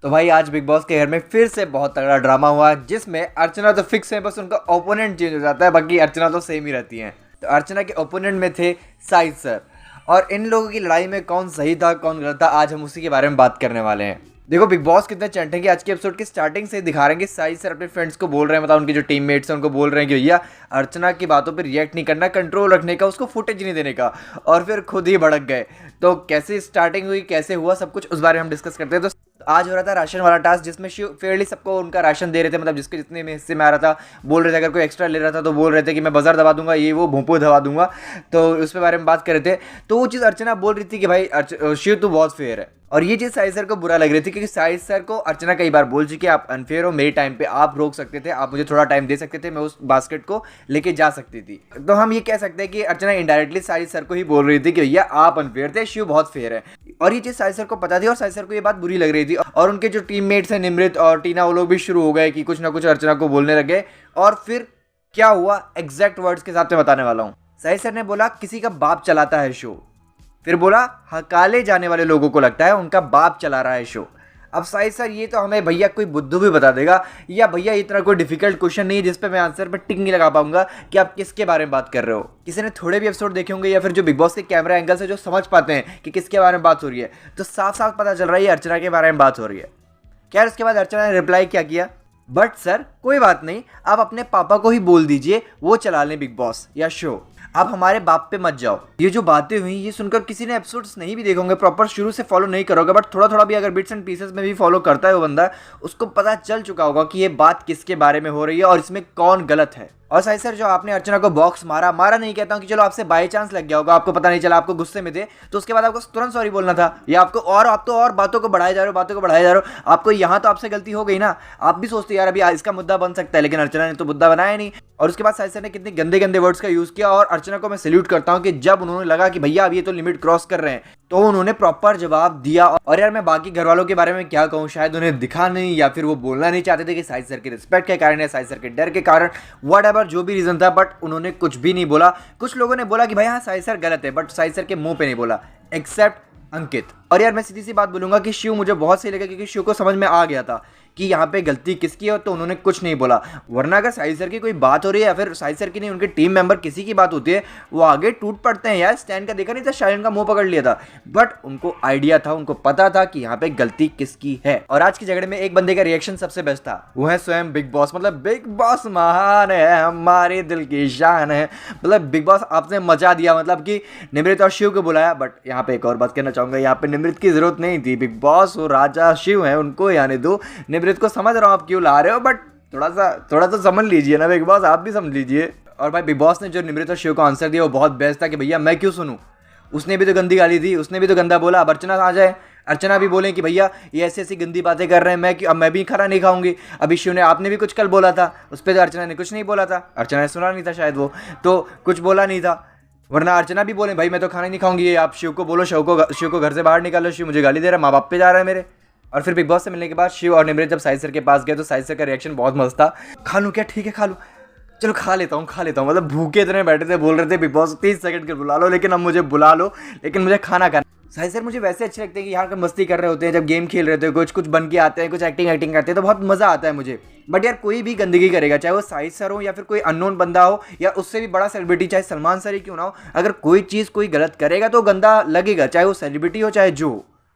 तो भाई आज बिग बॉस के घर में फिर से बहुत तगड़ा ड्रामा हुआ जिसमें अर्चना तो फिक्स है, बस उनका ओपोनेंट चेंज हो जाता है, बाकी अर्चना तो सेम ही रहती हैं। तो अर्चना के ओपोनेंट में थे साहिद सर। और इन लोगों की लड़ाई में कौन सही था कौन गलत था, आज हम उसी के बारे में बात करने वाले हैं। देखो बिग बॉस कितने चंटे हैं कि आज के एपिसोड की स्टार्टिंग से दिखा रहे हैं कि साहिद सर अपने फ्रेंड्स को बोल रहे हैं, मतलब उनके जो टीममेट्स हैं उनको बोल रहे हैं कि भैया अर्चना की बातों पर रिएक्ट नहीं करना, कंट्रोल रखने का, उसको फुटेज नहीं देने का। और फिर खुद ही भड़क गए। तो कैसे स्टार्टिंग हुई, कैसे हुआ, सब कुछ उस बारे में हम डिस्कस करते हैं। तो आज हो रहा था राशन वाला टास्क जिसमें शिव फेयरली सबको उनका राशन दे रहे थे, मतलब जिसके जितने में हिस्से में आ रहा था बोल रहे थे, अगर कोई एक्स्ट्रा ले रहा था तो बोल रहे थे कि मैं बजर दबा दूंगा, ये वो भोंपू दबा दूंगा। तो उस पे बारे में बात कर रहे थे। तो वो चीज़ अर्चना बोल रही थी कि भाई शिव तो बहुत फेयर है। और ये चीज़ साहिद सर को बुरा लग रही थी क्योंकि साहिद सर को अर्चना कई बार बोल चुकी है आप अनफेयर हो, मेरे टाइम पे आप रोक सकते थे, आप मुझे थोड़ा टाइम दे सकते थे, मैं उस बास्केट को लेके जा सकती थी। तो हम ये कह सकते हैं कि अर्चना इनडायरेक्टली साहिद सर को ही बोल रही थी कि भैया आप अनफेयर थे, शिव बहुत फेयर है। और ये चीज़ साहिद सर को पता थी और साहिद सर को ये बात बुरी लग रही थी। और उनके जो टीममेट्स हैं निमृत और टीना, वो लोग भी शुरू हो गए कि कुछ ना कुछ अर्चना को बोलने लगे। और फिर क्या हुआ एग्जैक्ट वर्ड्स के साथ मैं बताने वाला हूँ। साहिद सर ने बोला किसी का बाप चलाता है शो, फिर बोला हकाले जाने वाले लोगों को लगता है उनका बाप चला रहा है शो। अब साहिद सर ये तो हमें भैया कोई बुद्धू भी बता देगा, या भैया इतना कोई डिफिकल्ट क्वेश्चन नहीं है जिस पे मैं आंसर पे टिक नहीं लगा पाऊंगा कि आप किसके बारे में बात कर रहे हो। किसी ने थोड़े भी एपिसोड देखे होंगे या फिर जो बिग बॉस के कैमरा एंगल से जो समझ पाते हैं कि किसके बारे में बात हो रही है, तो साफ साफ पता चल रहा है ये अर्चना के बारे में बात हो रही है। खैर उसके बाद अर्चना ने रिप्लाई क्या किया, बट सर कोई बात नहीं, आप अपने पापा को ही बोल दीजिए वो चला लें बिग बॉस या शो, आप हमारे बाप पे मत जाओ। ये जो बातें हुई ये सुनकर किसी ने एपिसोड्स नहीं भी देखे होंगे, प्रॉपर शुरू से फॉलो नहीं करोगे, बट थोड़ा थोड़ा भी अगर बिट्स एंड पीसेस में भी फॉलो करता है वो बंदा, उसको पता चल चुका होगा कि ये बात किसके बारे में हो रही है और इसमें कौन गलत है। और साहिद सर जो आपने अर्चना को बॉक्स मारा नहीं कहता हूँ कि चलो आपसे बाई चांस लग गया होगा, आपको पता नहीं चला, आपको गुस्से में थे, तो उसके बाद आपको तुरंत सॉरी बोलना था, या आपको और आप तो और बातों को बढ़ाए जा रहे हो, आपको यहाँ तो आपसे गलती हो गई ना। आप भी सोचते यार अभी इसका मुद्दा बन सकता है, लेकिन अर्चना ने तो मुद्दा बनाया नहीं। और उसके बाद साहिद सर ने कितने गंदे गंदे वर्ड्स का यूज किया। और अर्चना को मैं सैल्यूट करता हूँ कि जब उन्होंने लगा कि भैया अब ये तो लिमिट क्रॉस कर रहे हैं, तो उन्होंने प्रॉपर जवाब दिया। और यार मैं बाकी घर वालों के बारे में क्या कहूँ, शायद उन्हें दिखा नहीं या फिर वो बोलना नहीं चाहते थे कि साहिद सर के रिस्पेक्ट के कारण या साहिद सर के डर के कारण, व्हाटएवर जो भी रीजन था, बट उन्होंने कुछ भी नहीं बोला। कुछ लोगों ने बोला कि भाई हाँ साहिद सर गलत है, बट साहिद सर के मुंह पे नहीं बोला, एक्सेप्ट अंकित। और यार मैं सीधी सी बात बोलूंगा कि शिव मुझे बहुत सही लगा क्योंकि शिव को समझ में आ गया था कि यहाँ पे गलती किसकी है, तो उन्होंने कुछ नहीं बोला। वरना अगर साहिद सर की कोई बात हो रही है या फिर साहिद सर की नहीं उनके टीम मेंबर किसी की बात होती है, वो आगे टूट पड़ते हैं। यार स्टैंड का देखा नहीं था, शायन का मुंह पकड़ लिया था, बट उनको आइडिया था, उनको पता था कि यहाँ पे गलती किसकी है। और आज के झगड़े में एक बंदे का रिएक्शन सबसे बेस्ट था, वो है स्वयं बिग बॉस। मतलब बिग बॉस महान है, हमारे दिल की शान है। मतलब बिग बॉस आपने मचा दिया, मतलब कि निमृत और शिव को बुलाया। बट यहाँ पे एक और बात कहना चाहूंगा, यहाँ पे निमृत की जरूरत नहीं थी। बिग बॉस वो राजा शिव है, उनको आने दो। निमृत को समझ रहा हूँ आप क्यों ला रहे हो, बट थोड़ा सा समझ लीजिए ना बिग बॉस, आप भी समझ लीजिए। और भाई बिग बॉस ने जो निमृत और शिव को आंसर दिया वो बहुत बेस्ट था कि भैया मैं क्यों सुनूं, उसने भी तो गंदी गाली दी, उसने भी तो गंदा बोला। अब अर्चना आ जाए, अर्चना भी बोले कि भैया ये ऐसी ऐसी गंदी बातें कर रहे हैं, मैं भी खाना नहीं खाऊंगी। अभी शिव ने आपने भी कुछ कल बोला था, उस पर तो अर्चना ने कुछ नहीं बोला था, अर्चना ने सुना नहीं था शायद, वो तो कुछ बोला नहीं था। वरना अर्चना भी बोले भाई मैं तो खाना नहीं खाऊंगी, ये आप शिव को बोलो, शिव को घर से बाहर निकालो, शिव मुझे गाली दे रहा है, माँ बाप पे जा रहा है मेरे। और फिर बिग बॉस से मिलने के बाद शिव और निमृत जब साहिद सर के पास गए तो साहिद सर का रिएक्शन बहुत मस्त था। खा लूँ क्या, ठीक है खा लूँ, चलो खा लेता हूँ। मतलब भूखे इतने बैठे थे, बोल रहे थे बिग बॉस 30 सेकंड के बुला लो, लेकिन अब मुझे बुला लो, लेकिन मुझे खाना खाना। साहिद सर मुझे वैसे अच्छे लगते हैं कि यहाँ पर मस्ती कर रहे होते हैं, जब गेम खेल रहे होते हैं, कुछ बन के आते हैं, कुछ एक्टिंग करते हैं, तो बहुत मज़ा आता है मुझे। बट यार कोई भी गंदगी करेगा, चाहे वो साहिद सर हो या फिर कोई अननोन बंदा हो या उससे भी बड़ा सेलिब्रिटी, चाहे सलमान सर ही क्यों ना हो, अगर कोई चीज़ कोई गलत करेगा तो गंदा लगेगा, चाहे वो सेलिब्रिटी हो चाहे जो हो।